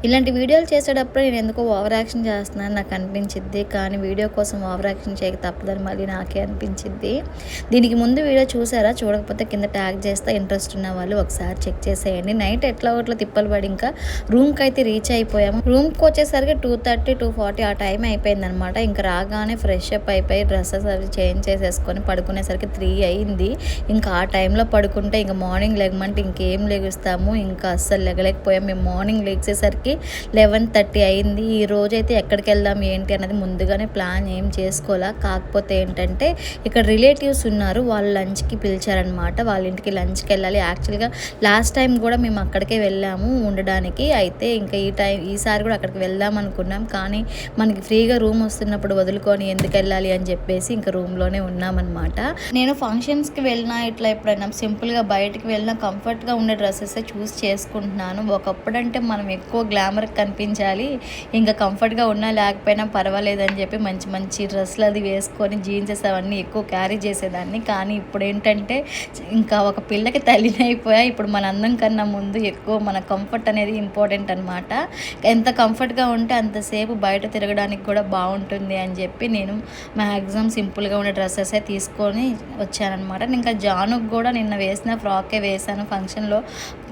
ఇలాంటి వీడియోలు చేసేటప్పుడు నేను ఎందుకో ఓవర్ యాక్షన్ చేస్తున్నాను నాకు అనిపించిద్ది, కానీ వీడియో కోసం ఓవర్ యాక్షన్ చేయక తప్పదని మళ్ళీ నాకే అనిపించిద్ది. దీనికి ముందు వీడియో చూసారా? చూడకపోతే కింద ట్యాగ్ చేస్తే ఇంట్రెస్ట్ ఉన్న వాళ్ళు ఒకసారి చెక్ చేసేయండి. నైట్ ఎట్లా ఒకట్లా తిప్పలు పడి ఇంకా రూమ్కి అయితే రీచ్ అయిపోయాము. రూమ్కి వచ్చేసరికి 2:30, 2:40 ఆ టైం అయిపోయిందనమాట. ఇంకా రాగానే ఫ్రెష్ అప్ అయిపోయి డ్రెస్సెస్ అవి చేంజ్ చేసేసుకొని పడుకునేసరికి 3 అయింది. ఇంకా ఆ టైంలో పడుకుంటే ఇంకా మార్నింగ్ లెగమంటే ఇంకేం లెగుస్తాము, ఇంకా అస్సలు లెగలేకపోయాం. మేము మార్నింగ్ లెగిసేసరికి 11:30 అయింది. ఈ రోజైతే ఎక్కడికి వెళ్దాం ఏంటి అనేది ముందుగానే ప్లాన్ ఏం చేసుకోవాలా. కాకపోతే ఏంటంటే ఇక్కడ రిలేటివ్స్ ఉన్నారు, వాళ్ళు లంచ్కి పిలిచారనమాట. వాళ్ళ ఇంటికి లంచ్కి వెళ్ళాలి. యాక్చువల్గా లాస్ట్ టైం కూడా మేము అక్కడికే వెళ్ళాము ఉండడానికి. అయితే ఇంకా ఈసారి కూడా అక్కడికి వెళ్దాం అనుకున్నాం, కానీ మనకి ఫ్రీగా రూమ్ వస్తున్నప్పుడు వదులుకొని ఎందుకు వెళ్ళాలి అని చెప్పేసి ఇంకా రూమ్లోనే ఉన్నామన్నమాట. నేను ఫంక్షన్స్కి వెళ్ళినా ఇట్లా ఎప్పుడైనా సింపుల్గా బయటికి వెళ్ళినా కంఫర్ట్గా ఉండే డ్రెస్సెస్ చూస్ చేసుకుంటున్నాను. ఒకప్పుడంటే మనం ఎక్కువ గ్లామర్కి కనిపించాలి, ఇంకా కంఫర్ట్గా ఉన్నా లేకపోయినా పర్వాలేదని చెప్పి మంచి మంచి డ్రెస్సులు అది వేసుకొని జీన్సెస్ అవన్నీ ఎక్కువ క్యారీ చేసేదాన్ని. కానీ ఇప్పుడు ఏంటంటే ఇంకా ఒక పిల్లకి తల్లినైపోయా. ఇప్పుడు మన అందం కన్నా ముందు ఎక్కువ మన కంఫర్ట్ అనేది ఇంపార్టెంట్ అనమాట. ఎంత కంఫర్ట్గా ఉంటే అంతసేపు బయట తిరగడానికి కూడా బాగుంటుంది అని చెప్పి నేను మ్యాక్సిమం సింపుల్గా ఉండే డ్రెస్సెసే తీసుకొని వచ్చానమాట. ఇంకా జానుకు కూడా నిన్న వేసిన ఫ్రాకే వేసాను ఫంక్షన్లో,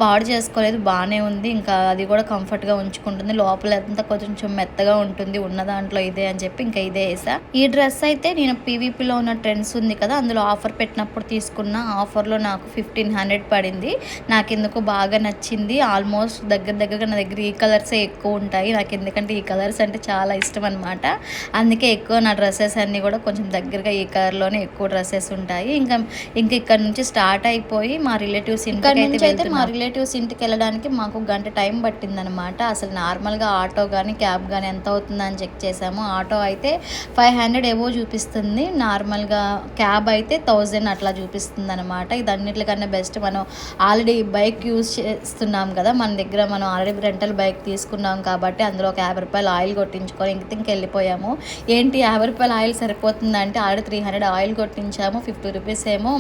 పాడు చేసుకోలేదు, బాగానే ఉంది. ఇంకా అది కూడా కంఫర్ట్గా ఉంచుకుంటుంది, లోపల అంతా కొంచెం మెత్తగా ఉంటుంది, ఉన్న దాంట్లో ఇదే అని చెప్పి ఇంకా ఇదే వేసా. ఈ డ్రెస్ అయితే నేను పీవీపీలో ఉన్న ట్రెండ్స్ ఉంది కదా, అందులో ఆఫర్ పెట్టినప్పుడు తీసుకున్న. ఆఫర్లో నాకు 1500 పడింది. నాకు ఎందుకు బాగా నచ్చింది. ఆల్మోస్ట్ దగ్గరగా నా దగ్గర ఈ కలర్సే ఎక్కువ ఉంటాయి నాకు, ఎందుకంటే ఈ కలర్స్ అంటే చాలా ఇష్టం అనమాట. అందుకే ఎక్కువ నా డ్రెస్సెస్ అన్నీ కూడా కొంచెం దగ్గరగా ఈ కలర్లోనే ఎక్కువ డ్రెస్సెస్ ఉంటాయి. ఇంకా ఇక్కడ నుంచి స్టార్ట్ అయిపోయి మా రిలేటివ్స్ ఇంటికి అయితే మా రిలేటివ్స్ ఇంటికి వెళ్ళడానికి మాకు గంట టైం పట్టిందనమాట. అసలు నార్మల్గా ఆటో కానీ క్యాబ్ కానీ ఎంత అవుతుందని చెక్ చేసాము. ఆటో అయితే 500 ఏవో చూపిస్తుంది, నార్మల్గా క్యాబ్ అయితే 1000 అట్లా చూపిస్తుంది అనమాట. ఇది అన్నిటికన్నా బెస్ట్. మనం ఆల్రెడీ బైక్ యూజ్ చేస్తున్నాం కదా, మన దగ్గర మనం ఆల్రెడీ రెంటల్ బైక్ తీసుకున్నాం కాబట్టి అందులో ఒక 50 రూపాయలు ఆయిల్ కొట్టించుకొని ఇంకెళ్ళిపోయాము. ఏంటి 50 రూపాయల ఆయిల్ సరిపోతుందంటే ఆల్రెడీ 300 ఆయిల్ కొట్టించాము, 50 రూపీస్ ఏమో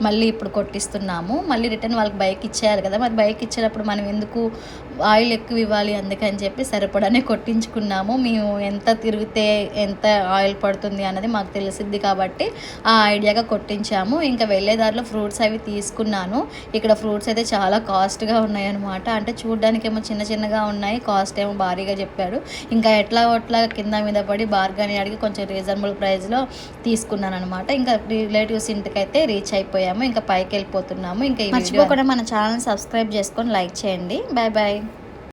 మళ్ళీ ఇప్పుడు కొట్టిస్తున్నాము. మళ్ళీ రిటర్న్ వాళ్ళకి బైక్ ఇచ్చేయాలి కదా, మరి బైక్ ఇచ్చేటప్పుడు మనం ఎందుకు ఆయిల్ ఎక్కువ ఇవ్వాలి, అందుకని చెప్పి సరిపడానే కొట్టించుకున్నాము. మేము ఎంత తిరిగితే ఎంత ఆయిల్ పడుతుంది అన్నది మాకు తెలిసిద్ది కాబట్టి ఆ ఐడియాగా కొట్టించాము. ఇంకా వెళ్ళేదారిలో ఫ్రూట్స్ అవి తీసుకున్నాను. ఇక్కడ ఫ్రూట్స్ అయితే చాలా కాస్ట్గా ఉన్నాయి అనమాట. అంటే చూడడానికి ఏమో చిన్నగా ఉన్నాయి, కాస్ట్ ఏమో భారీగా చెప్పాడు. ఇంకా ఎట్లా కింద మీద పడి బార్గని అడిగి కొంచెం రీజనబుల్ ప్రైస్లో తీసుకున్నాను అనమాట. ఇంకా రిలేటివ్స్ ఇంటికి అయితే రీచ్ అయిపోయాము. ఇంకా పైకి వెళ్ళిపోతున్నాము. ఇంకా ఈ వీడియో కూడా మన ఛానల్ సబ్స్క్రైబ్ చేసుకొని లైక్ చేయండి. Bye bye.